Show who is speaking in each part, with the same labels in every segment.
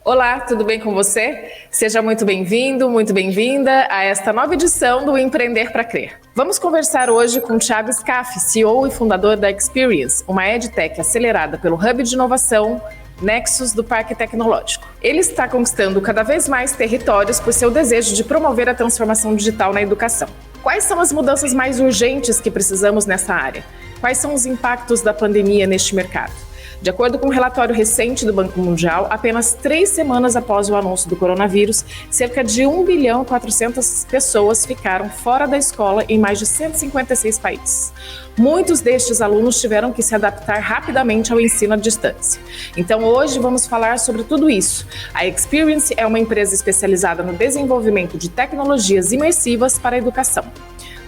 Speaker 1: Olá, tudo bem com você? Seja muito bem-vindo, muito bem-vinda a esta nova edição do Empreender para Crer. Vamos conversar hoje com Thiago Scaff, CEO e fundador da Experience, uma edtech acelerada pelo Hub de Inovação Nexus do Parque Tecnológico. Ele está conquistando cada vez mais territórios por seu desejo de promover a transformação digital na educação. Quais são as mudanças mais urgentes que precisamos nessa área? Quais são os impactos da pandemia neste mercado? De acordo com um relatório recente do Banco Mundial, apenas 3 semanas após o anúncio do coronavírus, cerca de 1.400.000 pessoas ficaram fora da escola em mais de 156 países. Muitos destes alunos tiveram que se adaptar rapidamente ao ensino à distância. Então hoje vamos falar sobre tudo isso. A Experience é uma empresa especializada no desenvolvimento de tecnologias imersivas para a educação.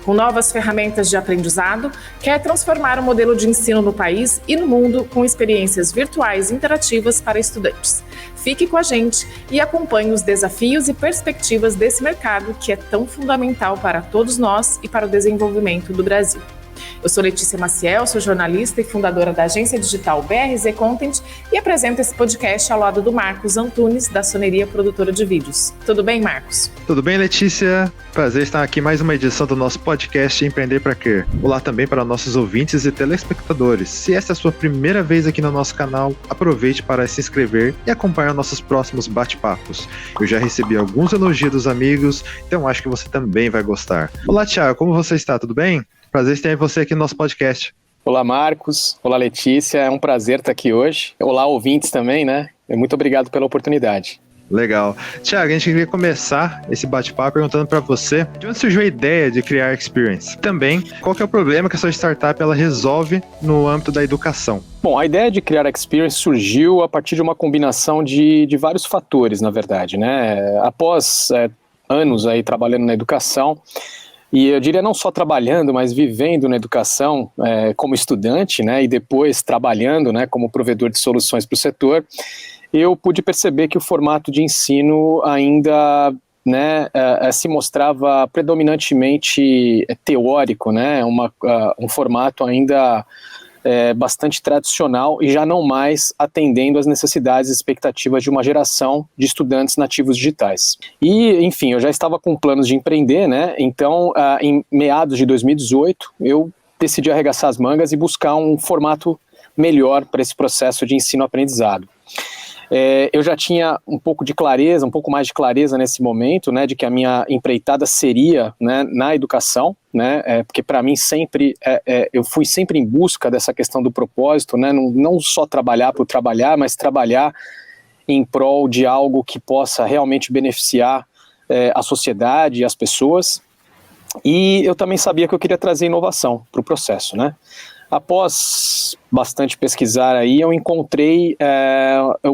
Speaker 1: Com novas ferramentas de aprendizado, quer transformar o modelo de ensino no país e no mundo com experiências virtuais interativas para estudantes. Fique com a gente e acompanhe os desafios e perspectivas desse mercado que é tão fundamental para todos nós e para o desenvolvimento do Brasil. Eu sou Letícia Maciel, sou jornalista e fundadora da agência digital BRZ Content e apresento esse podcast ao lado do Marcos Antunes, da Soneria Produtora de Vídeos. Tudo bem, Marcos?
Speaker 2: Tudo bem, Letícia? Prazer estar aqui em mais uma edição do nosso podcast Empreender para Crer. Olá também para nossos ouvintes e telespectadores. Se esta é a sua primeira vez aqui no nosso canal, aproveite para se inscrever e acompanhar nossos próximos bate-papos. Eu já recebi alguns elogios dos amigos, então acho que você também vai gostar. Olá, Thiago, como você está? Tudo bem? Prazer ter você aqui no nosso podcast.
Speaker 3: Olá, Marcos. Olá, Letícia. É um prazer estar aqui hoje. Olá, ouvintes também, né? Muito obrigado pela oportunidade.
Speaker 2: Legal. Thiago, a gente queria começar esse bate-papo perguntando para você de onde surgiu a ideia de criar a Experience? Também, qual que é o problema que a sua startup ela resolve no âmbito da educação?
Speaker 3: Bom, a ideia de criar a Experience surgiu a partir de uma combinação de vários fatores, na verdade, né? Após anos aí trabalhando na educação, e eu diria não só trabalhando, mas vivendo na educação como estudante, né, e depois trabalhando, né, como provedor de soluções para o setor, eu pude perceber que o formato de ensino ainda, né, se mostrava predominantemente teórico, né, um formato ainda bastante tradicional e já não mais atendendo às necessidades e expectativas de uma geração de estudantes nativos digitais. E, enfim, eu já estava com planos de empreender, né? Então, em meados de 2018, eu decidi arregaçar as mangas e buscar um formato melhor para esse processo de ensino-aprendizado. Eu já tinha um pouco mais de clareza nesse momento, né, de que a minha empreitada seria, né, na educação, né, porque para mim sempre, eu fui sempre em busca dessa questão do propósito, né, não só trabalhar por trabalhar, mas trabalhar em prol de algo que possa realmente beneficiar a sociedade e as pessoas, e eu também sabia que eu queria trazer inovação para o processo, né. Após bastante pesquisar aí, eu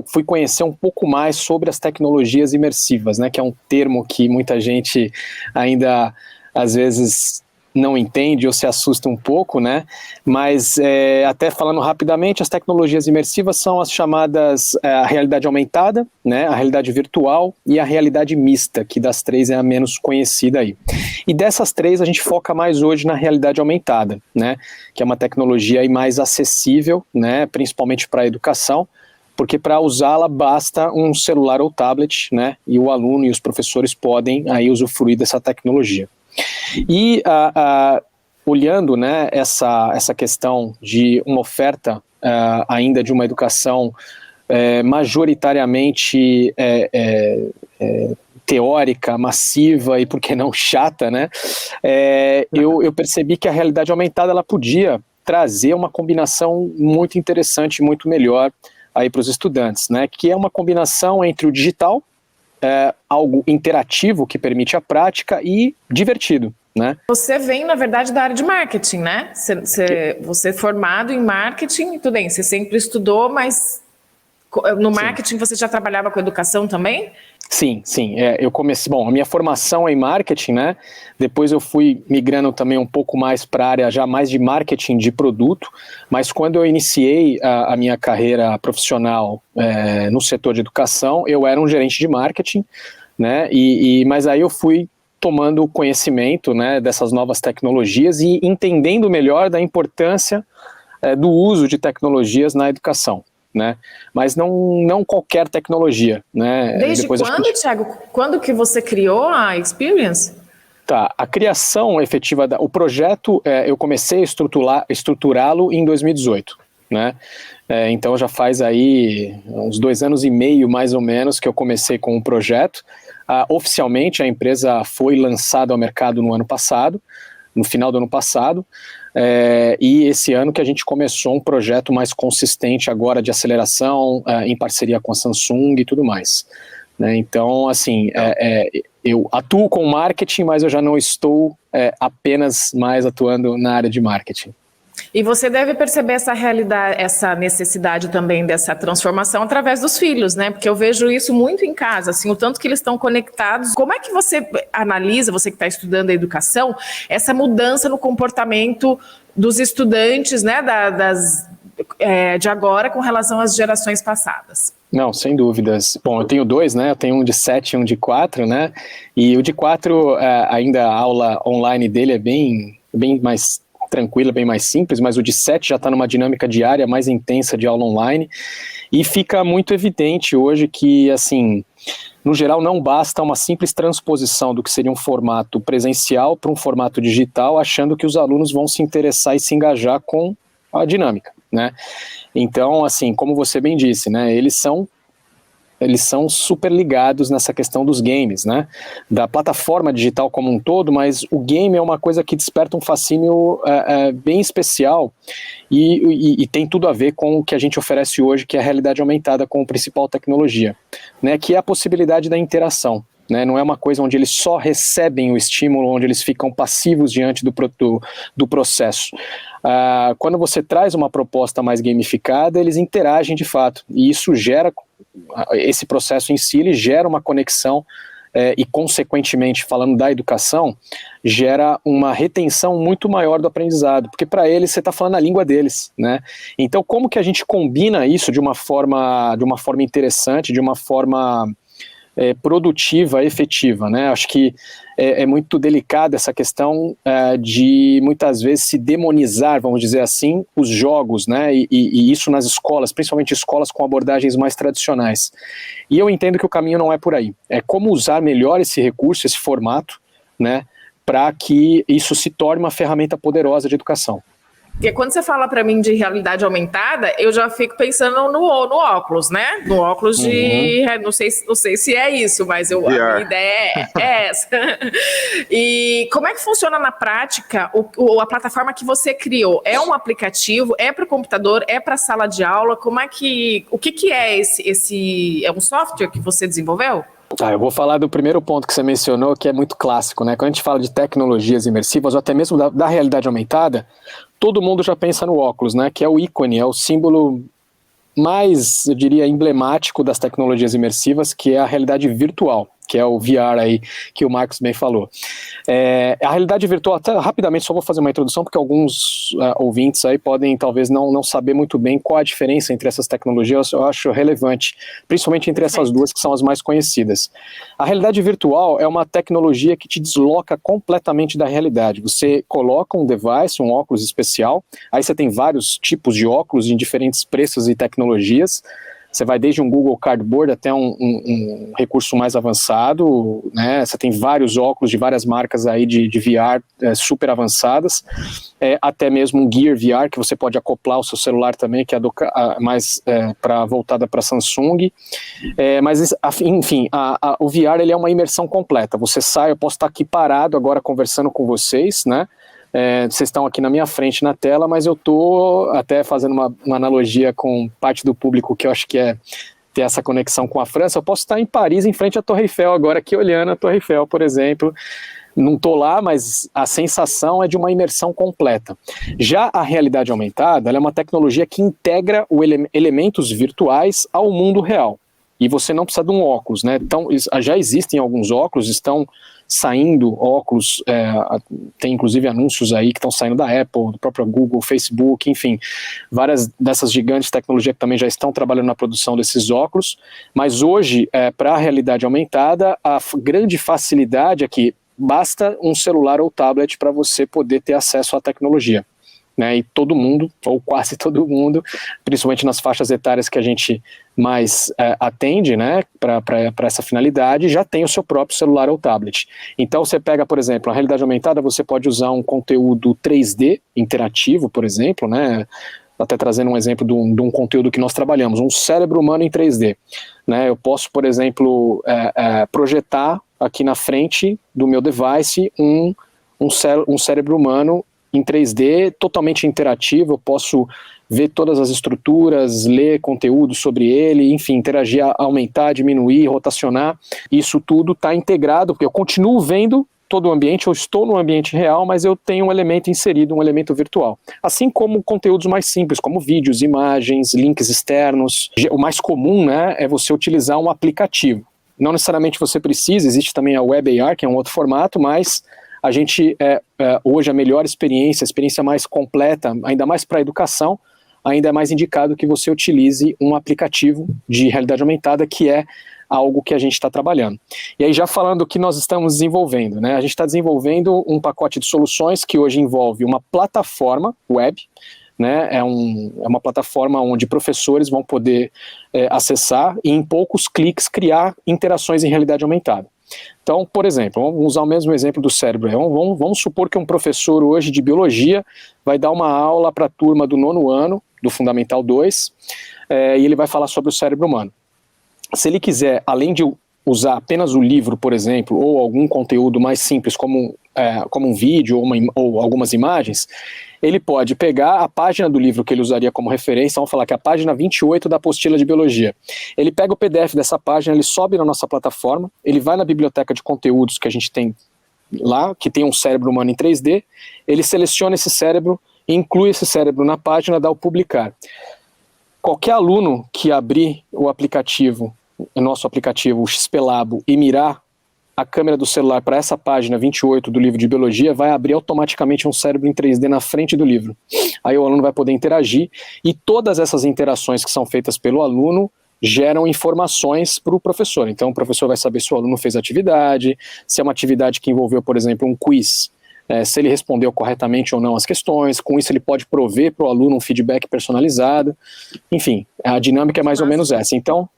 Speaker 3: fui conhecer um pouco mais sobre as tecnologias imersivas, né, que é um termo que muita gente ainda, às vezes, não entende ou se assusta um pouco, né, mas até falando rapidamente, as tecnologias imersivas são as chamadas a realidade aumentada, né, a realidade virtual e a realidade mista, que das três é a menos conhecida aí. E dessas três a gente foca mais hoje na realidade aumentada, né, que é uma tecnologia aí mais acessível, né, principalmente para a educação, porque para usá-la basta um celular ou tablet, né, e o aluno e os professores podem aí usufruir dessa tecnologia. E olhando, né, essa questão de uma oferta ainda de uma educação majoritariamente teórica, massiva e, por que não, chata, né, eu percebi que a realidade aumentada ela podia trazer uma combinação muito interessante, muito melhor aí para os estudantes, né, que é uma combinação entre o digital, algo interativo que permite a prática e divertido, né?
Speaker 1: Você vem, na verdade, da área de marketing, né? Você é formado em marketing, tudo bem, você sempre estudou, mas no marketing você já trabalhava com educação também?
Speaker 3: Sim. Eu comecei, a minha formação é em marketing, né? Depois eu fui migrando também um pouco mais para a área já mais de marketing de produto, mas quando eu iniciei a minha carreira profissional no setor de educação, eu era um gerente de marketing, né? Mas aí eu fui tomando conhecimento, né, dessas novas tecnologias e entendendo melhor da importância do uso de tecnologias na educação. né? Mas não qualquer tecnologia, né?
Speaker 1: Desde quando, Thiago? Quando que você criou a Experience?
Speaker 3: Tá, a criação efetiva, o projeto, eu comecei a estruturá-lo em 2018, né? Então já faz aí uns 2 anos e meio, mais ou menos, que eu comecei com o projeto. Oficialmente a empresa foi lançada ao mercado no ano passado, no final do ano passado, e esse ano que a gente começou um projeto mais consistente agora de aceleração, em parceria com a Samsung e tudo mais, né? Então, assim, eu atuo com marketing, mas eu já não estou apenas mais atuando na área de marketing.
Speaker 1: E você deve perceber essa realidade, essa necessidade também dessa transformação através dos filhos, né? Porque eu vejo isso muito em casa, assim, o tanto que eles estão conectados. Como é que você analisa, você que está estudando a educação, essa mudança no comportamento dos estudantes, né, de agora com relação às gerações passadas?
Speaker 3: Não, sem dúvidas. Bom, eu tenho 2, né? Eu tenho um de 7 e um de 4, né? E o de 4, ainda a aula online dele é bem mais tranquila, bem mais simples, mas o de 7 já está numa dinâmica diária mais intensa de aula online, e fica muito evidente hoje que, assim, no geral não basta uma simples transposição do que seria um formato presencial para um formato digital, achando que os alunos vão se interessar e se engajar com a dinâmica, né? Então, assim, como você bem disse, né, eles são super ligados nessa questão dos games, né, da plataforma digital como um todo, mas o game é uma coisa que desperta um fascínio bem especial e tem tudo a ver com o que a gente oferece hoje, que é a realidade aumentada como principal tecnologia, né, que é a possibilidade da interação. Né, não é uma coisa onde eles só recebem o estímulo, onde eles ficam passivos diante do processo. Quando você traz uma proposta mais gamificada, eles interagem de fato, e isso gera, esse processo em si, ele gera uma conexão e, consequentemente, falando da educação, gera uma retenção muito maior do aprendizado, porque para eles você está falando a língua deles, né? Então, como que a gente combina isso de uma forma interessante, de uma forma produtiva, efetiva, né? Acho que é muito delicada essa questão de muitas vezes se demonizar, vamos dizer assim, os jogos, né? E isso nas escolas, principalmente escolas com abordagens mais tradicionais. E eu entendo que o caminho não é por aí. É como usar melhor esse recurso, esse formato, né? Para que isso se torne uma ferramenta poderosa de educação.
Speaker 1: Porque quando você fala para mim de realidade aumentada, eu já fico pensando no óculos, né? No óculos de... Não sei se é isso, mas a minha ideia é essa. E como é que funciona na prática a plataforma que você criou? É um aplicativo? É para o computador? É para a sala de aula? O que é esse... É um software que você desenvolveu?
Speaker 3: Eu vou falar do primeiro ponto que você mencionou, que é muito clássico, né? Quando a gente fala de tecnologias imersivas, ou até mesmo da realidade aumentada, todo mundo já pensa no óculos, né? Que é o ícone, é o símbolo mais, eu diria, emblemático das tecnologias imersivas, que é a realidade virtual, que é o VR aí, que o Marcos bem falou. A realidade virtual, até rapidamente só vou fazer uma introdução, porque alguns ouvintes aí podem talvez não saber muito bem qual a diferença entre essas tecnologias. Eu acho relevante, principalmente entre essas duas que são as mais conhecidas. A realidade virtual é uma tecnologia que te desloca completamente da realidade. Você coloca um device, um óculos especial, aí você tem vários tipos de óculos em diferentes preços e tecnologias. Você vai desde um Google Cardboard até um recurso mais avançado, né? Você tem vários óculos de várias marcas aí de VR super avançadas, até mesmo um Gear VR, que você pode acoplar ao seu celular também, que é mais voltada para Samsung. Mas, enfim, o VR ele é uma imersão completa. Você sai, eu posso estar aqui parado agora conversando com vocês, né? Vocês estão aqui na minha frente na tela, mas eu estou até fazendo uma analogia com parte do público que eu acho que ter essa conexão com a França. Eu posso estar em Paris, em frente à Torre Eiffel, agora aqui olhando a Torre Eiffel, por exemplo. Não estou lá, mas a sensação é de uma imersão completa. Já a realidade aumentada, ela é uma tecnologia que integra elementos virtuais ao mundo real. E você não precisa de um óculos, né? Então, já existem alguns óculos, estão saindo óculos, tem inclusive anúncios aí que estão saindo da Apple, do próprio Google, Facebook, enfim, várias dessas gigantes de tecnologia que também já estão trabalhando na produção desses óculos, mas hoje, para a realidade aumentada, a grande facilidade é que basta um celular ou tablet para você poder ter acesso à tecnologia. né, e todo mundo, ou quase todo mundo, principalmente nas faixas etárias que a gente mais atende, né, para essa finalidade, já tem o seu próprio celular ou tablet. Então você pega, por exemplo, a realidade aumentada, você pode usar um conteúdo 3D interativo, por exemplo, né, até trazendo um exemplo de um conteúdo que nós trabalhamos, um cérebro humano em 3D. Né, eu posso, por exemplo, projetar aqui na frente do meu device um cérebro humano em 3D, totalmente interativo. Eu posso ver todas as estruturas, ler conteúdo sobre ele, enfim, interagir, aumentar, diminuir, rotacionar. Isso tudo está integrado, porque eu continuo vendo todo o ambiente, eu estou no ambiente real, mas eu tenho um elemento inserido, um elemento virtual. Assim como conteúdos mais simples, como vídeos, imagens, links externos. O mais comum, né, é você utilizar um aplicativo. Não necessariamente você precisa, existe também a Web AR, que é um outro formato, mas a gente, hoje, a melhor experiência, a experiência mais completa, ainda mais para a educação, ainda é mais indicado que você utilize um aplicativo de realidade aumentada, que é algo que a gente está trabalhando. E aí, já falando do que nós estamos desenvolvendo, né? A gente está desenvolvendo um pacote de soluções que hoje envolve uma plataforma web, né? É uma plataforma onde professores vão poder acessar e, em poucos cliques, criar interações em realidade aumentada. Então, por exemplo, vamos usar o mesmo exemplo do cérebro. Vamos supor que um professor hoje de biologia vai dar uma aula para a turma do 9º ano, do Fundamental 2, e ele vai falar sobre o cérebro humano. Se ele quiser, além de usar apenas o livro, por exemplo, ou algum conteúdo mais simples, como um vídeo ou algumas imagens, ele pode pegar a página do livro que ele usaria como referência, vamos falar que é a página 28 da apostila de biologia. Ele pega o PDF dessa página, ele sobe na nossa plataforma, ele vai na biblioteca de conteúdos que a gente tem lá, que tem um cérebro humano em 3D, ele seleciona esse cérebro, inclui esse cérebro na página, dá o publicar. Qualquer aluno que abrir o aplicativo, o nosso aplicativo, o XP Labo, e mirar a câmera do celular para essa página 28 do livro de biologia, vai abrir automaticamente um cérebro em 3D na frente do livro. Aí o aluno vai poder interagir, e todas essas interações que são feitas pelo aluno geram informações para o professor. Então o professor vai saber se o aluno fez atividade, se é uma atividade que envolveu, por exemplo, um quiz, se ele respondeu corretamente ou não as questões. Com isso ele pode prover para o aluno um feedback personalizado. Enfim, a dinâmica é mais ou menos essa. Então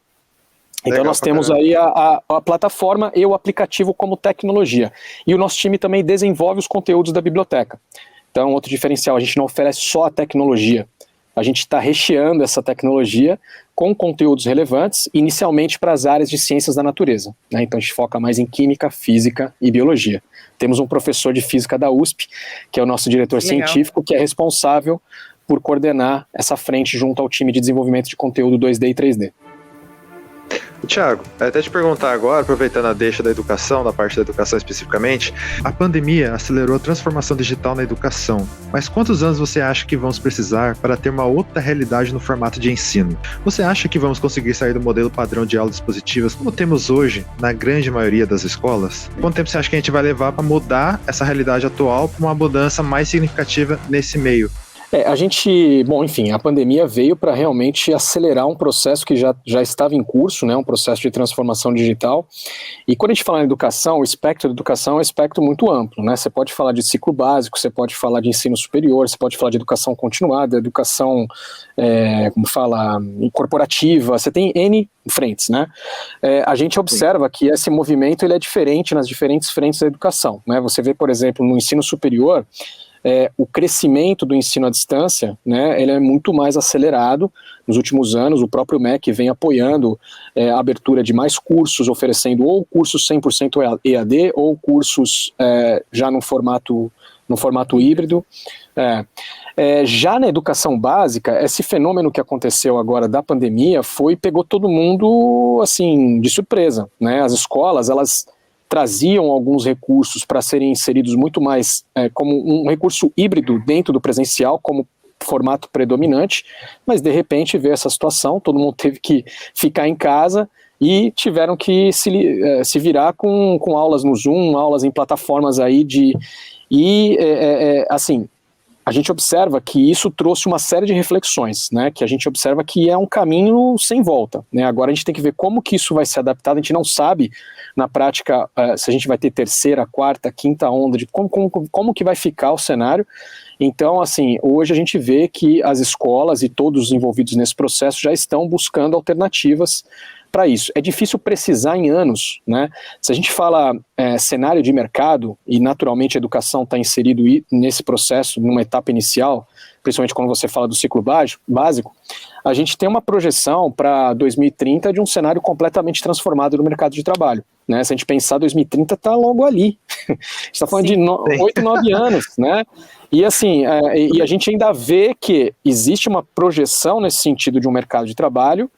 Speaker 3: nós temos aí a plataforma e o aplicativo como tecnologia. E o nosso time também desenvolve os conteúdos da biblioteca. Então, outro diferencial, a gente não oferece só a tecnologia. A gente está recheando essa tecnologia com conteúdos relevantes, inicialmente para as áreas de ciências da natureza, né? Então a gente foca mais em química, física e biologia. Temos um professor de física da USP, que é o nosso diretor científico, que é responsável por coordenar essa frente junto ao time de desenvolvimento de conteúdo 2D e 3D.
Speaker 2: Thiago, até te perguntar agora, aproveitando a deixa da educação, da parte da educação especificamente, a pandemia acelerou a transformação digital na educação, mas quantos anos você acha que vamos precisar para ter uma outra realidade no formato de ensino? Você acha que vamos conseguir sair do modelo padrão de aulas dispositivas como temos hoje na grande maioria das escolas? Quanto tempo você acha que a gente vai levar para mudar essa realidade atual para uma mudança mais significativa nesse meio?
Speaker 3: A pandemia veio para realmente acelerar um processo que já estava em curso, né, um processo de transformação digital. E quando a gente fala em educação, o espectro da educação é um espectro muito amplo, né? Você pode falar de ciclo básico, você pode falar de ensino superior, você pode falar de educação continuada, educação, corporativa, você tem N frentes, né? A gente observa que esse movimento ele é diferente nas diferentes frentes da educação, né? Você vê, por exemplo, no ensino superior, o crescimento do ensino à distância, né, ele é muito mais acelerado nos últimos anos. O próprio MEC vem apoiando a abertura de mais cursos, oferecendo ou cursos 100% EAD ou cursos já no formato híbrido. Já na educação básica, esse fenômeno que aconteceu agora da pandemia pegou todo mundo assim, de surpresa, né? As escolas, elas traziam alguns recursos para serem inseridos muito mais como um recurso híbrido dentro do presencial, como formato predominante, mas de repente veio essa situação, todo mundo teve que ficar em casa e tiveram que se virar com aulas no Zoom, aulas em plataformas aí assim, a gente observa que isso trouxe uma série de reflexões, né, que a gente observa que é um caminho sem volta, né, agora a gente tem que ver como que isso vai ser adaptado, a gente não sabe, na prática, se a gente vai ter terceira, quarta, quinta onda, de como que vai ficar o cenário. Então, assim, hoje a gente vê que as escolas e todos os envolvidos nesse processo já estão buscando alternativas para isso. É difícil precisar em anos, né? Se a gente fala cenário de mercado, e naturalmente a educação está inserido nesse processo, numa etapa inicial, principalmente quando você fala do ciclo básico, a gente tem uma projeção para 2030 de um cenário completamente transformado no mercado de trabalho. Né? Se a gente pensar 2030, está logo ali. A gente está falando de 8, 9 anos, né? E assim, e a gente ainda vê que existe uma projeção nesse sentido de um mercado de trabalho,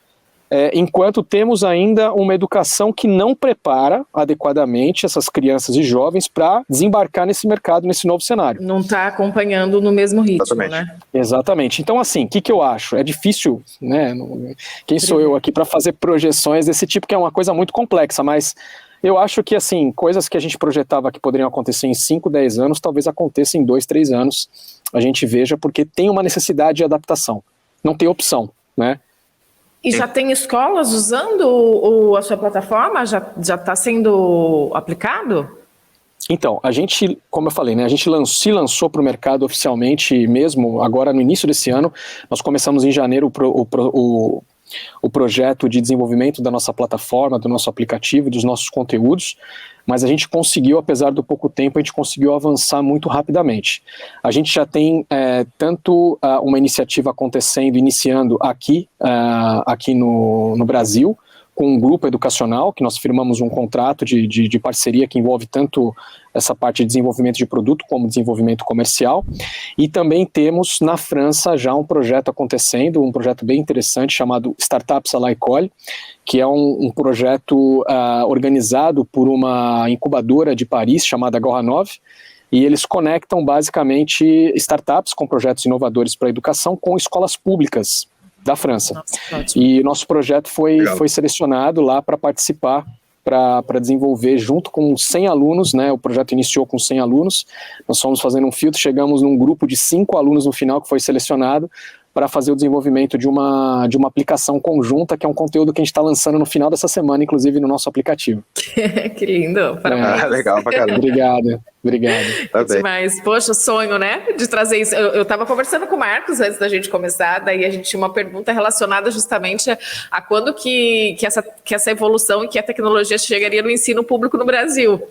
Speaker 3: enquanto temos ainda uma educação que não prepara adequadamente essas crianças e jovens para desembarcar nesse mercado, nesse novo cenário.
Speaker 1: Não está acompanhando no mesmo ritmo,
Speaker 2: Exatamente.
Speaker 1: né?
Speaker 3: Exatamente. Então, assim, o que eu acho? É difícil, né? Quem sou eu aqui para fazer projeções desse tipo, que é uma coisa muito complexa, mas eu acho que, assim, coisas que a gente projetava que poderiam acontecer em 5, 10 anos, talvez aconteçam em 2, 3 anos, a gente veja, porque tem uma necessidade de adaptação. Não tem opção, né?
Speaker 1: E já tem escolas usando a sua plataforma? Já está sendo aplicado?
Speaker 3: Então, a gente, como eu falei, né, a gente se lançou para o mercado oficialmente mesmo agora no início desse ano. Nós começamos em janeiro o projeto de desenvolvimento da nossa plataforma, do nosso aplicativo, dos nossos conteúdos, mas a gente conseguiu, apesar do pouco tempo, a gente conseguiu avançar muito rapidamente. A gente já tem tanto uma iniciativa acontecendo, iniciando aqui no Brasil, com um grupo educacional, que nós firmamos um contrato de parceria que envolve tanto essa parte de desenvolvimento de produto como desenvolvimento comercial, e também temos na França já um projeto acontecendo, um projeto bem interessante chamado Startups à l'École, que é um projeto organizado por uma incubadora de Paris chamada Goranov, e eles conectam basicamente startups com projetos inovadores para a educação com escolas públicas da França. Nossa, e nosso projeto foi selecionado lá para participar, para desenvolver junto com 100 alunos, né? O projeto iniciou com 100 alunos, nós fomos fazendo um filtro, chegamos num grupo de 5 alunos no final que foi selecionado para fazer o desenvolvimento de uma aplicação conjunta, que é um conteúdo que a gente está lançando no final dessa semana, inclusive no nosso aplicativo.
Speaker 1: Que lindo, parabéns.
Speaker 2: Legal pra caramba.
Speaker 3: Obrigado.
Speaker 2: Tá bem.
Speaker 1: Mas, poxa, sonho, né, de trazer isso. Eu estava conversando com o Marcos antes da gente começar, daí a gente tinha uma pergunta relacionada justamente a quando que essa evolução e que a tecnologia chegaria no ensino público no Brasil.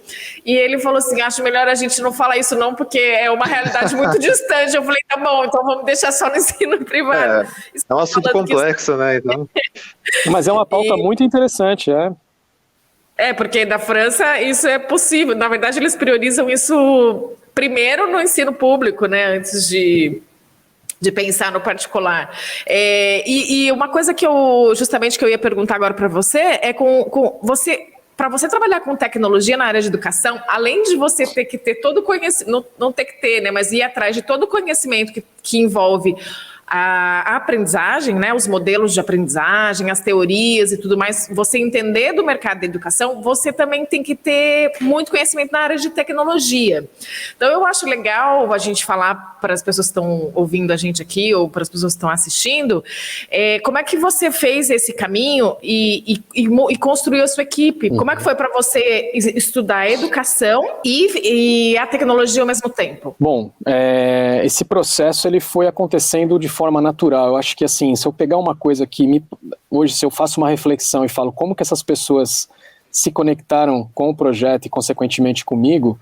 Speaker 1: E ele falou assim, acho melhor a gente não falar isso não, porque é uma realidade muito distante. Eu falei, tá bom, então vamos deixar só no ensino privado.
Speaker 2: É um assunto complexo, né? Então...
Speaker 3: Mas é uma pauta muito interessante,
Speaker 1: porque da França isso é possível. Na verdade, eles priorizam isso primeiro no ensino público, né? Antes de pensar no particular. E uma coisa que eu ia perguntar agora para você é com você. Para você trabalhar com tecnologia na área de educação, além de você ter que ter todo o conhecimento, não ter que ter, né, mas ir atrás de todo o conhecimento que envolve a aprendizagem, né, os modelos de aprendizagem, as teorias e tudo mais, você entender do mercado da educação, você também tem que ter muito conhecimento na área de tecnologia. Então, eu acho legal a gente falar para as pessoas que estão ouvindo a gente aqui ou para as pessoas que estão assistindo, como é que você fez esse caminho e construiu a sua equipe? Como é que foi para você estudar a educação e a tecnologia ao mesmo tempo?
Speaker 3: Bom, esse processo ele foi acontecendo de forma natural. Eu acho que, assim, se eu pegar uma coisa que hoje, se eu faço uma reflexão e falo como que essas pessoas se conectaram com o projeto e, consequentemente, comigo,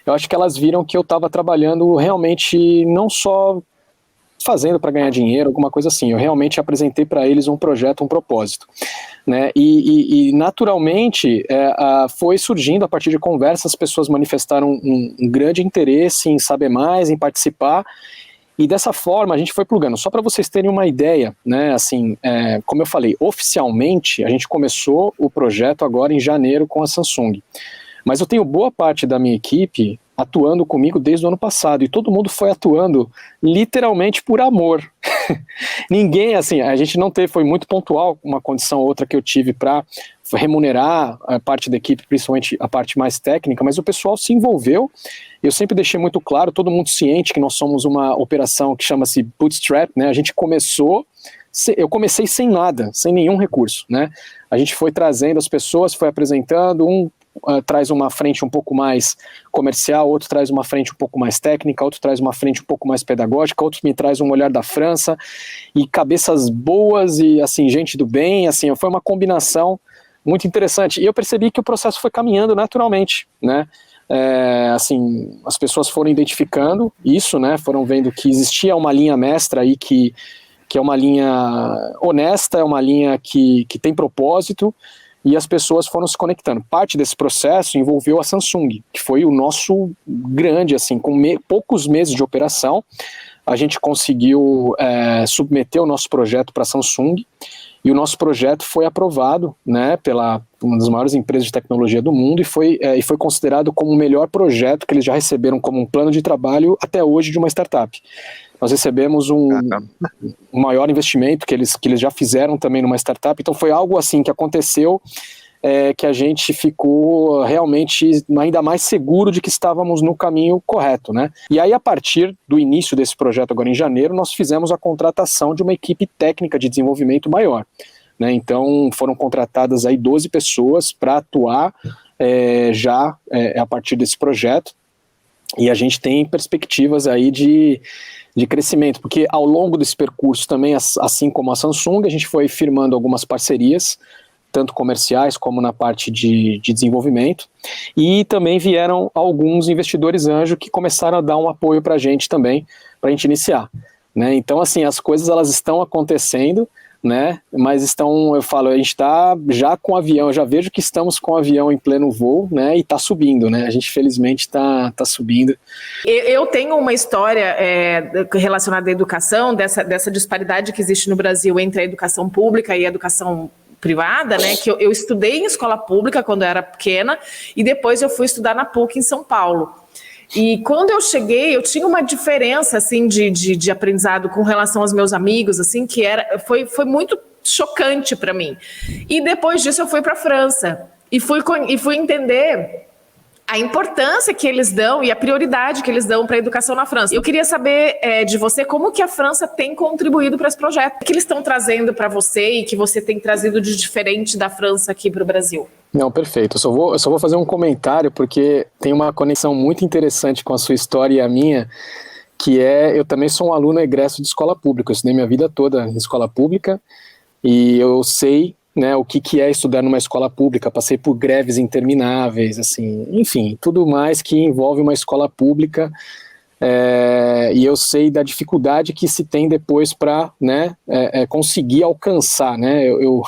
Speaker 3: eu acho que elas viram que eu estava trabalhando realmente não só fazendo para ganhar dinheiro, alguma coisa assim. Eu realmente apresentei para eles um projeto, um propósito, né? E naturalmente foi surgindo a partir de conversas, as pessoas manifestaram um grande interesse em saber mais, em participar. E dessa forma a gente foi plugando. Só para vocês terem uma ideia, né, assim, como eu falei, oficialmente a gente começou o projeto agora em janeiro com a Samsung. Mas eu tenho boa parte da minha equipe atuando comigo desde o ano passado, e todo mundo foi atuando literalmente por amor. Ninguém, assim, a gente não teve, foi muito pontual, uma condição ou outra que eu tive para remunerar a parte da equipe, principalmente a parte mais técnica, mas o pessoal se envolveu. Eu sempre deixei muito claro, todo mundo ciente que nós somos uma operação que chama-se Bootstrap, né? A gente começou, eu comecei sem nada, sem nenhum recurso, né? A gente foi trazendo as pessoas, foi apresentando, traz uma frente um pouco mais comercial, outro traz uma frente um pouco mais técnica, outro traz uma frente um pouco mais pedagógica, outro me traz um olhar da França, e cabeças boas e, assim, gente do bem, assim, foi uma combinação muito interessante. E eu percebi que o processo foi caminhando naturalmente, né? Assim, as pessoas foram identificando isso, né? Foram vendo que existia uma linha mestra aí que é uma linha honesta, é uma linha que tem propósito, e as pessoas foram se conectando. Parte desse processo envolveu a Samsung, que foi o nosso grande, assim, com poucos meses de operação, a gente conseguiu submeter o nosso projeto para a Samsung, e o nosso projeto foi aprovado, né, pela uma das maiores empresas de tecnologia do mundo, e foi considerado como o melhor projeto que eles já receberam como um plano de trabalho até hoje de uma startup. Nós recebemos um maior investimento que eles já fizeram também numa startup, então foi algo assim que aconteceu, que a gente ficou realmente ainda mais seguro de que estávamos no caminho correto, né? E aí, a partir do início desse projeto agora em janeiro, nós fizemos a contratação de uma equipe técnica de desenvolvimento maior, né? Então foram contratadas aí 12 pessoas para atuar a partir desse projeto, e a gente tem perspectivas aí de crescimento, porque ao longo desse percurso também, assim como a Samsung, a gente foi firmando algumas parcerias, tanto comerciais como na parte de desenvolvimento, e também vieram alguns investidores anjo que começaram a dar um apoio para a gente também, para a gente iniciar, né? Então, assim, as coisas elas estão acontecendo, né? Mas a gente está já com o avião, eu já vejo que estamos com o avião em pleno voo, né? E está subindo, né? A gente felizmente está subindo.
Speaker 1: Eu tenho uma história relacionada à educação, dessa disparidade que existe no Brasil entre a educação pública e a educação privada, né, que eu estudei em escola pública quando eu era pequena, e depois eu fui estudar na PUC em São Paulo. E quando eu cheguei, eu tinha uma diferença, assim, de aprendizado com relação aos meus amigos, assim, que foi muito chocante para mim. E depois disso eu fui para a França e fui entender a importância que eles dão e a prioridade que eles dão para a educação na França. Eu queria saber de você como que a França tem contribuído para esse projeto. O que eles estão trazendo para você e que você tem trazido de diferente da França aqui para o Brasil?
Speaker 3: Não, perfeito. Eu só vou fazer um comentário porque tem uma conexão muito interessante com a sua história e a minha, que eu também sou um aluno egresso de escola pública. Eu estudei minha vida toda em escola pública e eu sei, né, o que é estudar numa escola pública. Passei por greves intermináveis, assim, enfim, tudo mais que envolve uma escola pública, e eu sei da dificuldade que se tem depois para, né, conseguir alcançar, né, eu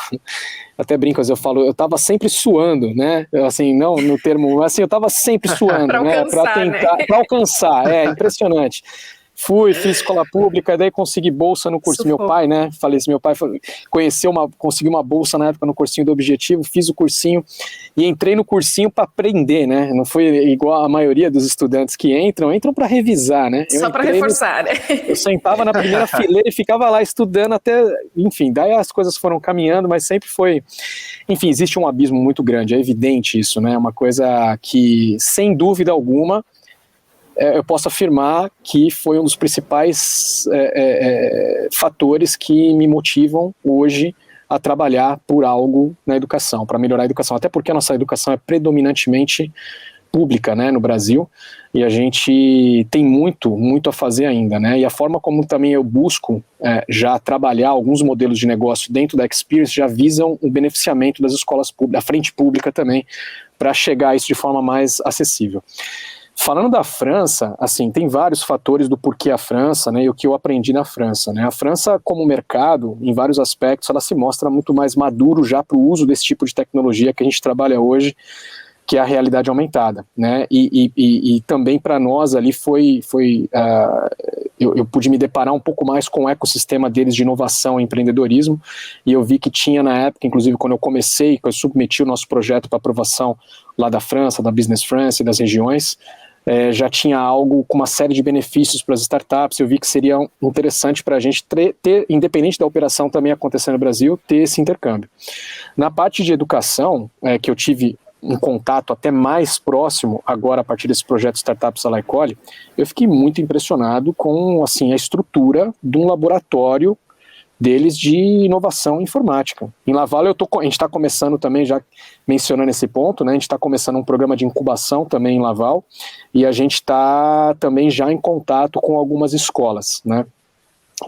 Speaker 3: até brinco, eu falo, eu estava sempre suando, né, assim, não no termo, assim, eu estava sempre suando, né, para tentar, para alcançar, impressionante. Fiz escola pública, daí consegui bolsa no curso. Meu pai, né, meu pai conseguiu uma bolsa na época no cursinho do Objetivo, fiz o cursinho e entrei no cursinho para aprender, né, não foi igual a maioria dos estudantes que entram para revisar, né.
Speaker 1: Só para reforçar, né.
Speaker 3: Eu sentava na primeira fileira e ficava lá estudando até, enfim, daí as coisas foram caminhando, mas sempre foi, enfim, existe um abismo muito grande, é evidente isso, né, uma coisa que, sem dúvida alguma, eu posso afirmar que foi um dos principais fatores que me motivam hoje a trabalhar por algo na educação, para melhorar a educação, até porque a nossa educação é predominantemente pública, né, no Brasil, e a gente tem muito a fazer ainda, né, e a forma como também eu busco já trabalhar alguns modelos de negócio dentro da Experience já visam o beneficiamento das escolas públicas, da frente pública também, para chegar a isso de forma mais acessível. Falando da França, assim, tem vários fatores do porquê a França, né, e o que eu aprendi na França, né. A França, como mercado, em vários aspectos, ela se mostra muito mais maduro já para o uso desse tipo de tecnologia que a gente trabalha hoje, que é a realidade aumentada, né, e também para nós ali eu pude me deparar um pouco mais com o ecossistema deles de inovação e empreendedorismo, e eu vi que tinha na época, inclusive quando eu submeti o nosso projeto para aprovação lá da França, da Business France e das regiões, já tinha algo com uma série de benefícios para as startups. Eu vi que seria interessante para a gente ter, independente da operação também acontecer no Brasil, ter esse intercâmbio. Na parte de educação, que eu tive um contato até mais próximo, agora a partir desse projeto Startups Alaicoli, eu fiquei muito impressionado com assim, a estrutura de um laboratório deles de inovação informática. Em Laval, a gente está começando também, já mencionando esse ponto, né, a gente está começando um programa de incubação também em Laval, e a gente está também já em contato com algumas escolas, né,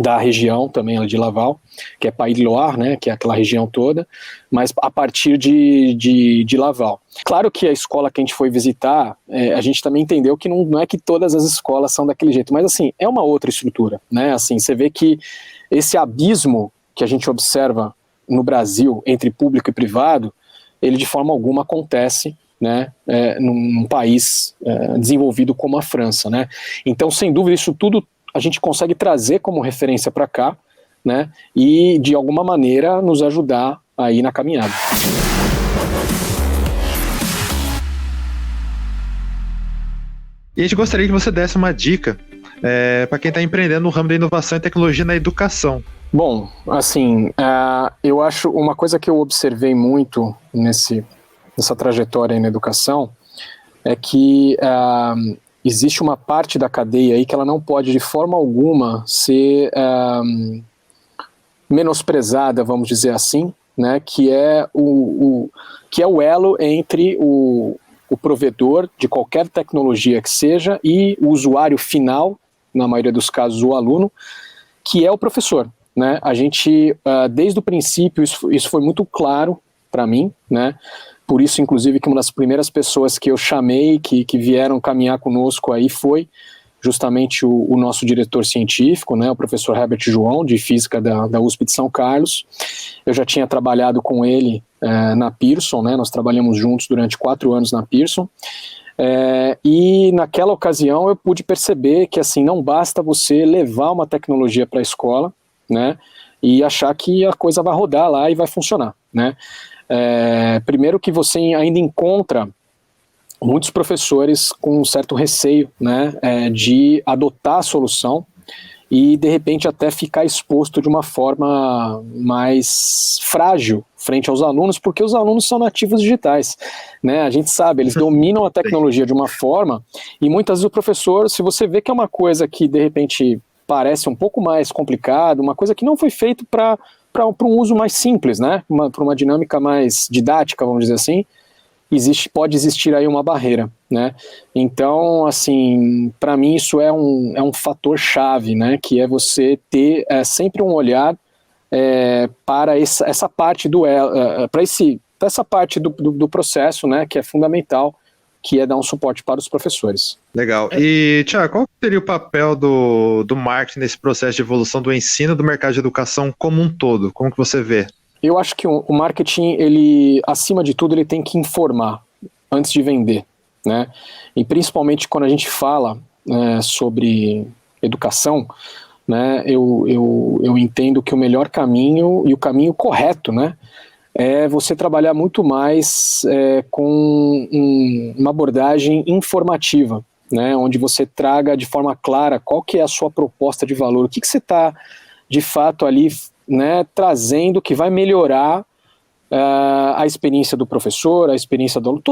Speaker 3: da região também de Laval, que é Pays de Loire, né, que é aquela região toda, mas a partir de Laval. Claro que a escola que a gente foi visitar, a gente também entendeu que não é que todas as escolas são daquele jeito, mas assim, é uma outra estrutura, né, assim, você vê que esse abismo que a gente observa no Brasil entre público e privado, ele de forma alguma acontece, né, num país desenvolvido como a França, né. Então, sem dúvida, isso tudo a gente consegue trazer como referência para cá, né, e de alguma maneira nos ajudar aí na caminhada.
Speaker 2: E a gente gostaria que você desse uma dica para quem está empreendendo no ramo da inovação e tecnologia na educação.
Speaker 3: Bom, assim, eu acho uma coisa que eu observei muito nessa trajetória aí na educação é que existe uma parte da cadeia aí que ela não pode de forma alguma ser menosprezada, vamos dizer assim, né, que é o elo entre o provedor de qualquer tecnologia que seja e o usuário final, na maioria dos casos o aluno, que é o professor, né? A gente, desde o princípio, isso foi muito claro para mim, né? Por isso, inclusive, que uma das primeiras pessoas que eu chamei, que vieram caminhar conosco aí foi justamente o nosso diretor científico, né, o professor Herbert João, de Física da USP de São Carlos. Eu já tinha trabalhado com ele na Pearson, né, nós trabalhamos juntos durante 4 anos na Pearson, e naquela ocasião eu pude perceber que assim, não basta você levar uma tecnologia para a escola, né, e achar que a coisa vai rodar lá e vai funcionar, né. Primeiro que você ainda encontra muitos professores com um certo receio, né, de adotar a solução e de repente até ficar exposto de uma forma mais frágil frente aos alunos, porque os alunos são nativos digitais, né, a gente sabe, eles dominam a tecnologia de uma forma e muitas vezes o professor, se você vê que é uma coisa que de repente parece um pouco mais complicado, uma coisa que não foi feito para um uso mais simples, né, para uma dinâmica mais didática, vamos dizer assim, pode existir aí uma barreira, né? Então, assim, para mim isso é um fator chave, né? Que é você ter sempre um olhar para essa parte para essa parte do processo, né? Que é fundamental, que é dar um suporte para os professores.
Speaker 2: Legal. E, Thiago, qual seria o papel do marketing nesse processo de evolução do ensino do mercado de educação como um todo? Como que você vê?
Speaker 3: Eu acho que o marketing, ele, acima de tudo, ele tem que informar antes de vender, né? E principalmente quando a gente fala sobre educação, né? Eu entendo que o melhor caminho e o caminho correto, né? É você trabalhar muito mais com uma abordagem informativa, né? Onde você traga de forma clara qual que é a sua proposta de valor, o que você está de fato ali, né, trazendo que vai melhorar a experiência do professor, a experiência do aluno,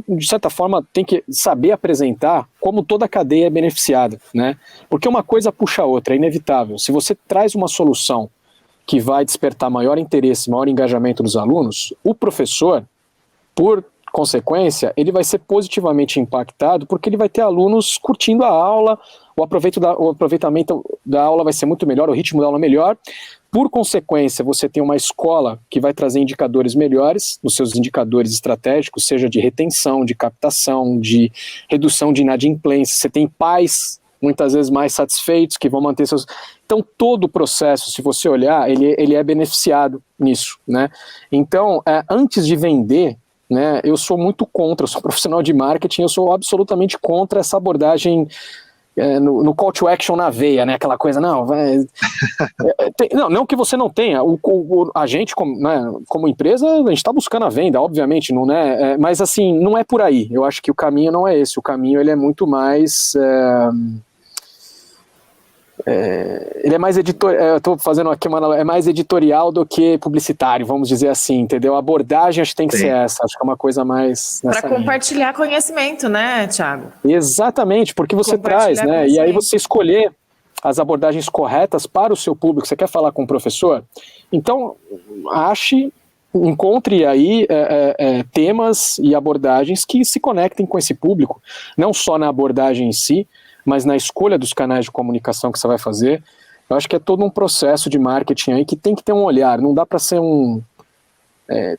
Speaker 3: de certa forma tem que saber apresentar como toda a cadeia é beneficiada, né, porque uma coisa puxa a outra, é inevitável. Se você traz uma solução que vai despertar maior interesse, maior engajamento dos alunos, o professor, por consequência, ele vai ser positivamente impactado porque ele vai ter alunos curtindo a aula, o aproveitamento da aula vai ser muito melhor, o ritmo da aula melhor. Por consequência, você tem uma escola que vai trazer indicadores melhores nos seus indicadores estratégicos, seja de retenção, de captação, de redução de inadimplência. Você tem pais muitas vezes mais satisfeitos, que vão manter seus... Então, todo o processo, se você olhar, ele é beneficiado nisso, né? Então, antes de vender, né, eu sou muito contra, eu sou profissional de marketing, eu sou absolutamente contra essa abordagem no call to action na veia, né? Aquela coisa, não, não que você não tenha, a gente como empresa, a gente está buscando a venda, obviamente, não é, mas assim, não é por aí. Eu acho que o caminho não é esse, o caminho ele é muito mais... ele é mais eu tô fazendo aqui é mais editorial do que publicitário, vamos dizer assim, entendeu? A abordagem acho que tem que ser essa, acho que é uma coisa mais...
Speaker 1: Para compartilhar conhecimento, né, Thiago?
Speaker 3: Exatamente, porque você traz, né? E aí você escolher as abordagens corretas para o seu público. Você quer falar com o professor? Então, encontre aí temas e abordagens que se conectem com esse público, não só na abordagem em si, mas na escolha dos canais de comunicação que você vai fazer. Eu acho que é todo um processo de marketing aí que tem que ter um olhar, não dá para ser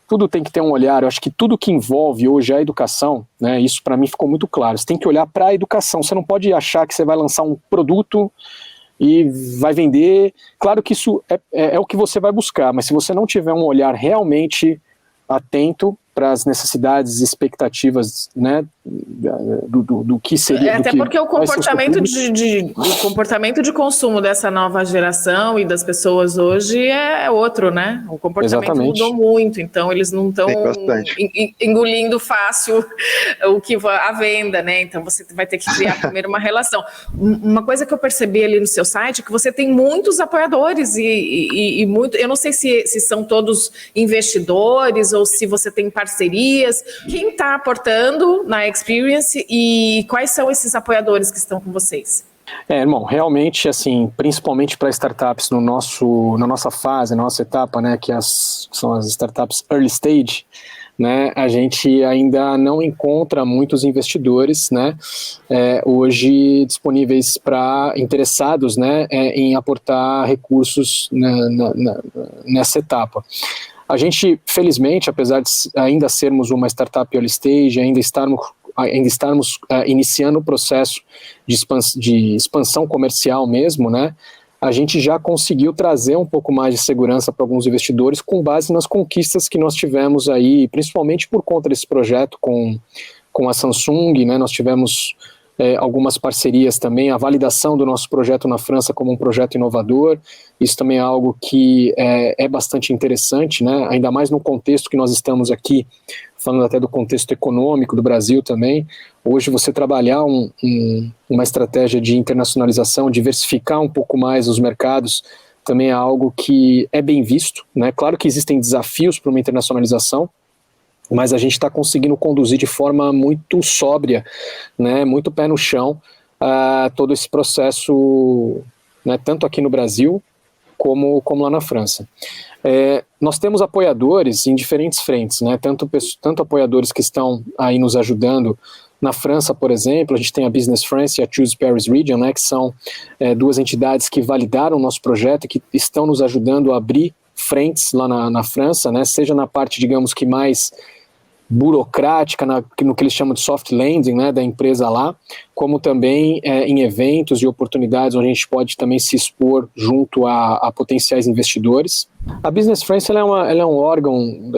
Speaker 3: tudo tem que ter um olhar. Eu acho que tudo que envolve hoje a educação, né, isso para mim ficou muito claro, você tem que olhar para a educação, você não pode achar que você vai lançar um produto e vai vender. Claro que isso é o que você vai buscar, mas se você não tiver um olhar realmente atento para as necessidades e expectativas, né, do que seria...
Speaker 1: Até porque o comportamento de consumo dessa nova geração e das pessoas hoje é outro, né? O comportamento mudou muito, então eles não estão engolindo fácil a venda, né? Então você vai ter que criar primeiro uma relação. Uma coisa que eu percebi ali no seu site é que você tem muitos apoiadores e muito... Eu não sei se são todos investidores ou se você tem parcerias. Quem está aportando na Experience e quais são esses apoiadores que estão com vocês?
Speaker 3: Irmão, realmente, assim, principalmente para startups na nossa fase, na nossa etapa, né, que são as startups early stage, né, a gente ainda não encontra muitos investidores, né, hoje disponíveis interessados, né, em aportar recursos nessa etapa. A gente, felizmente, apesar de ainda sermos uma startup early stage, ainda estarmos iniciando o processo de expansão comercial mesmo, né, a gente já conseguiu trazer um pouco mais de segurança para alguns investidores com base nas conquistas que nós tivemos aí, principalmente por conta desse projeto com a Samsung, né, nós tivemos algumas parcerias também, a validação do nosso projeto na França como um projeto inovador, isso também é algo que é bastante interessante, né? Ainda mais no contexto que nós estamos aqui, falando até do contexto econômico do Brasil também. Hoje você trabalhar uma estratégia de internacionalização, diversificar um pouco mais os mercados, também é algo que é bem visto, né? Claro que existem desafios para uma internacionalização, mas a gente está conseguindo conduzir de forma muito sóbria, né, muito pé no chão, todo esse processo, né, tanto aqui no Brasil como lá na França. Nós temos apoiadores em diferentes frentes, né, tanto apoiadores que estão aí nos ajudando. Na França, por exemplo, a gente tem a Business France e a Choose Paris Region, né, que são duas entidades que validaram o nosso projeto e que estão nos ajudando a abrir frentes lá na França, né, seja na parte, digamos que mais burocrática, no que eles chamam de soft landing, né, da empresa lá, como também em eventos e oportunidades onde a gente pode também se expor junto a potenciais investidores. A Business France ela é um órgão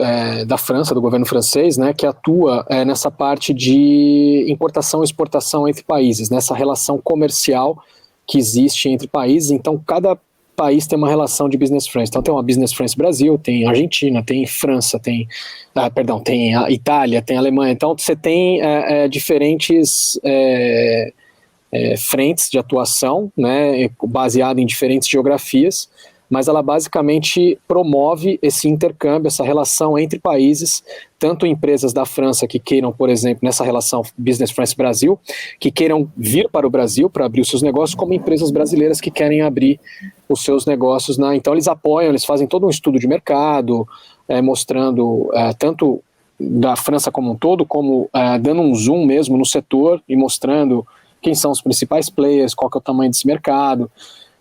Speaker 3: da França, do governo francês, né, que atua nessa parte de importação e exportação entre países, nessa relação comercial que existe entre países. Então, cada país tem uma relação de Business France. Então tem uma Business France Brasil, tem Argentina, tem França, tem a Itália, tem a Alemanha. Então você tem diferentes frentes de atuação, né, baseado em diferentes geografias, mas ela basicamente promove esse intercâmbio, essa relação entre países, tanto empresas da França que queiram, por exemplo, nessa relação Business France Brasil, que queiram vir para o Brasil para abrir os seus negócios, como empresas brasileiras que querem abrir os seus negócios. Então eles apoiam, eles fazem todo um estudo de mercado, mostrando tanto da França como um todo, como dando um zoom mesmo no setor e mostrando quem são os principais players, qual que é o tamanho desse mercado.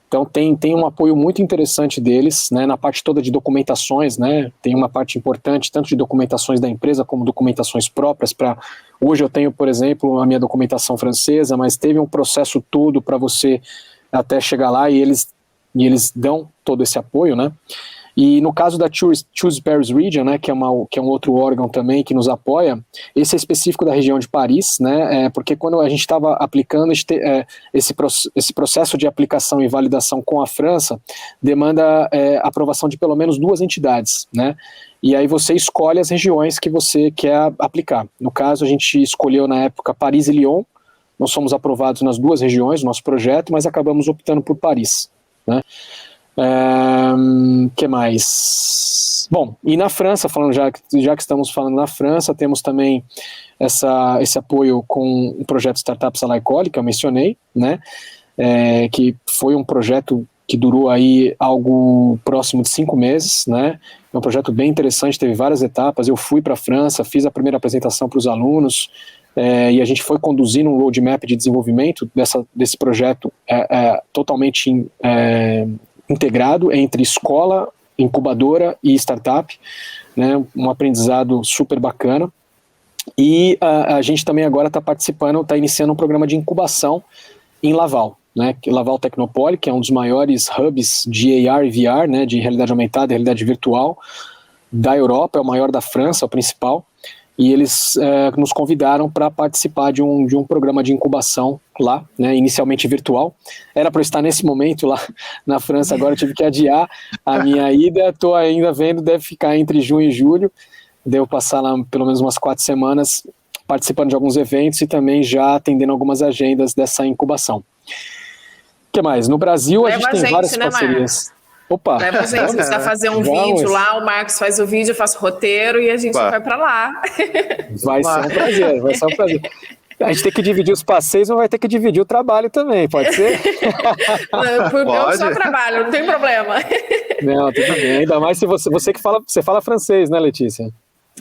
Speaker 3: Então tem um apoio muito interessante deles, né, na parte toda de documentações, né, tem uma parte importante tanto de documentações da empresa como documentações próprias. Hoje eu tenho, por exemplo, a minha documentação francesa, mas teve um processo todo para você até chegar lá e eles dão todo esse apoio, né. E no caso da Choose Paris Region, né, que é um outro órgão também que nos apoia, esse é específico da região de Paris, né, porque quando a gente estava aplicando, esse processo de aplicação e validação com a França demanda aprovação de pelo menos 2 entidades, né, e aí você escolhe as regiões que você quer aplicar. No caso, a gente escolheu na época Paris e Lyon. Nós fomos aprovados nas 2 regiões, nosso projeto, mas acabamos optando por Paris, né. Que mais? Bom, e na França, falando já que estamos falando na França, temos também esse apoio com o projeto Startups Alaicoli, que eu mencionei, né? Que foi um projeto que durou aí algo próximo de 5 meses, né? É um projeto bem interessante, teve várias etapas. Eu fui para a França, fiz a primeira apresentação para os alunos, e a gente foi conduzindo um roadmap de desenvolvimento desse projeto totalmente integrado entre escola, incubadora e startup, né, um aprendizado super bacana. E a gente também agora está iniciando um programa de incubação em Laval, né, Laval Technopole, que é um dos maiores hubs de AR e VR, né, de realidade aumentada e realidade virtual da Europa, é o maior da França, é o principal, e eles nos convidaram para participar de um programa de incubação lá, né, inicialmente virtual. Era para eu estar nesse momento lá na França, agora eu tive que adiar a minha ida, estou ainda vendo, deve ficar entre junho e julho, devo passar lá pelo menos umas 4 semanas participando de alguns eventos e também já atendendo algumas agendas dessa incubação. O que mais? No Brasil a gente tem várias parcerias. Opa!
Speaker 1: Leva a gente, precisa fazer um vídeo lá, o Marcos faz o vídeo, eu faço o roteiro e a gente vai para lá.
Speaker 3: Vai ser um prazer, vai ser um prazer. A gente tem que dividir os passeios, mas vai ter que dividir o trabalho também, pode ser?
Speaker 1: Eu só trabalho, não tem problema.
Speaker 3: Não, tudo bem, ainda mais se você que fala francês, né, Letícia?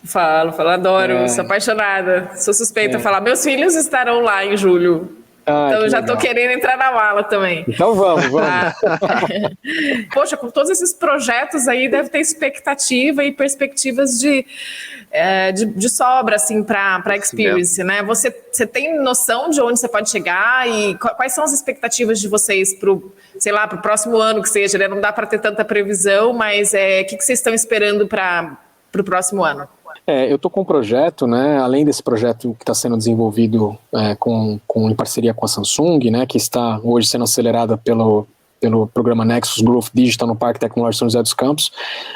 Speaker 1: Falo, adoro, sou apaixonada, sou suspeita a falar. Meus filhos estarão lá em julho. Então eu já estou querendo entrar na mala também.
Speaker 3: Então vamos.
Speaker 1: Poxa, com todos esses projetos aí, deve ter expectativa e perspectivas de sobra, assim, para a Experience, né? Você tem noção de onde você pode chegar e quais são as expectativas de vocês para o próximo ano que seja, né? Não dá para ter tanta previsão, mas o que vocês estão esperando para o próximo ano?
Speaker 3: Eu estou com um projeto, né, além desse projeto que está sendo desenvolvido em parceria com a Samsung, né, que está hoje sendo acelerada pelo programa Nexus Growth Digital no Parque Tecnológico São José dos Campos,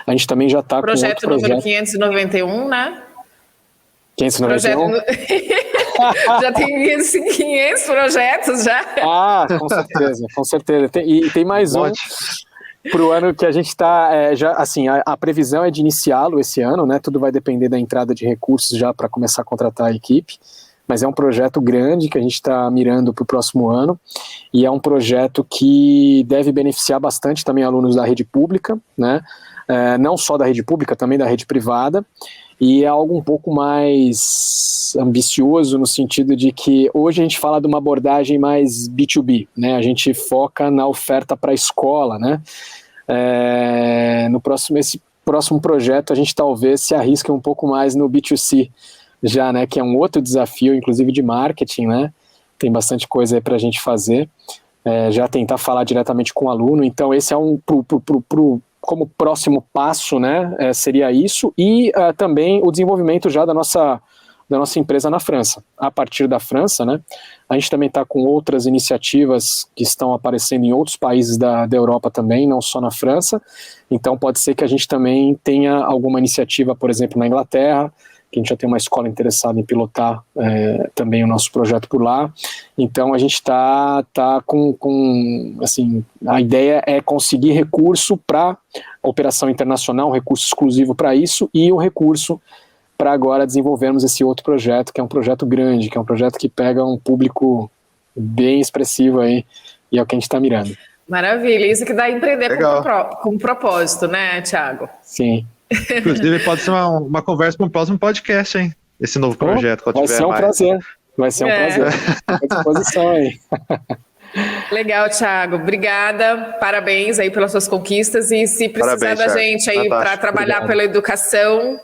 Speaker 3: a gente também já está com outro projeto.
Speaker 1: Projeto número 591, né?
Speaker 3: 591?
Speaker 1: Já tem 500 projetos já.
Speaker 3: Com certeza. E tem mais um para o ano que a gente está, a previsão é de iniciá-lo esse ano, né? Tudo vai depender da entrada de recursos já para começar a contratar a equipe, mas é um projeto grande que a gente está mirando para o próximo ano, e é um projeto que deve beneficiar bastante também alunos da rede pública, né? Não só da rede pública, também da rede privada, e é algo um pouco mais ambicioso no sentido de que hoje a gente fala de uma abordagem mais B2B, né? A gente foca na oferta para a escola, né? Esse próximo projeto a gente talvez se arrisque um pouco mais no B2C já, né? Que é um outro desafio, inclusive de marketing, né? Tem bastante coisa aí para a gente fazer, já tentar falar diretamente com o aluno. Então esse é como próximo passo, né, seria isso, e também o desenvolvimento já da nossa empresa na França. A partir da França, né, a gente também está com outras iniciativas que estão aparecendo em outros países da Europa também, não só na França, então pode ser que a gente também tenha alguma iniciativa, por exemplo, na Inglaterra, que a gente já tem uma escola interessada em pilotar também o nosso projeto por lá. Então a gente está assim, a ideia é conseguir recurso para operação internacional, um recurso exclusivo para isso, e um recurso para agora desenvolvermos esse outro projeto, que é um projeto grande, que é um projeto que pega um público bem expressivo aí, e é o que a gente está mirando.
Speaker 1: Maravilha, isso que dá a empreender com propósito, né, Thiago?
Speaker 3: Sim.
Speaker 2: Inclusive, pode ser uma conversa para um próximo podcast, hein? Esse novo projeto.
Speaker 3: Vai ser um prazer. Vai ser um prazer. À disposição aí.
Speaker 1: Legal, Thiago. Obrigada. Parabéns aí pelas suas conquistas. E se precisar da gente aí para trabalhar pela educação,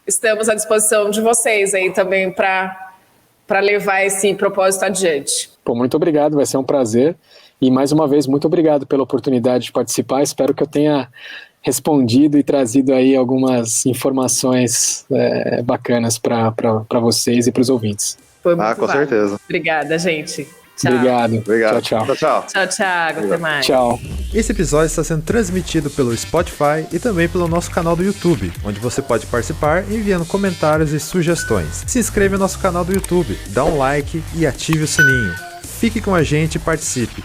Speaker 1: estamos à disposição de vocês aí também para levar esse propósito adiante.
Speaker 3: Muito obrigado. Vai ser um prazer. E mais uma vez, muito obrigado pela oportunidade de participar. Espero que eu tenha respondido e trazido aí algumas informações bacanas para vocês e para os ouvintes.
Speaker 1: Foi muito
Speaker 2: com
Speaker 1: válido.
Speaker 2: certeza.
Speaker 1: Obrigada, gente. Tchau.
Speaker 3: Obrigado. Tchau.
Speaker 1: Tchau, Thiago. Até mais.
Speaker 3: Tchau.
Speaker 4: Esse episódio está sendo transmitido pelo Spotify e também pelo nosso canal do YouTube, onde você pode participar enviando comentários e sugestões. Se inscreva no nosso canal do YouTube, dá um like e ative o sininho. Fique com a gente e participe.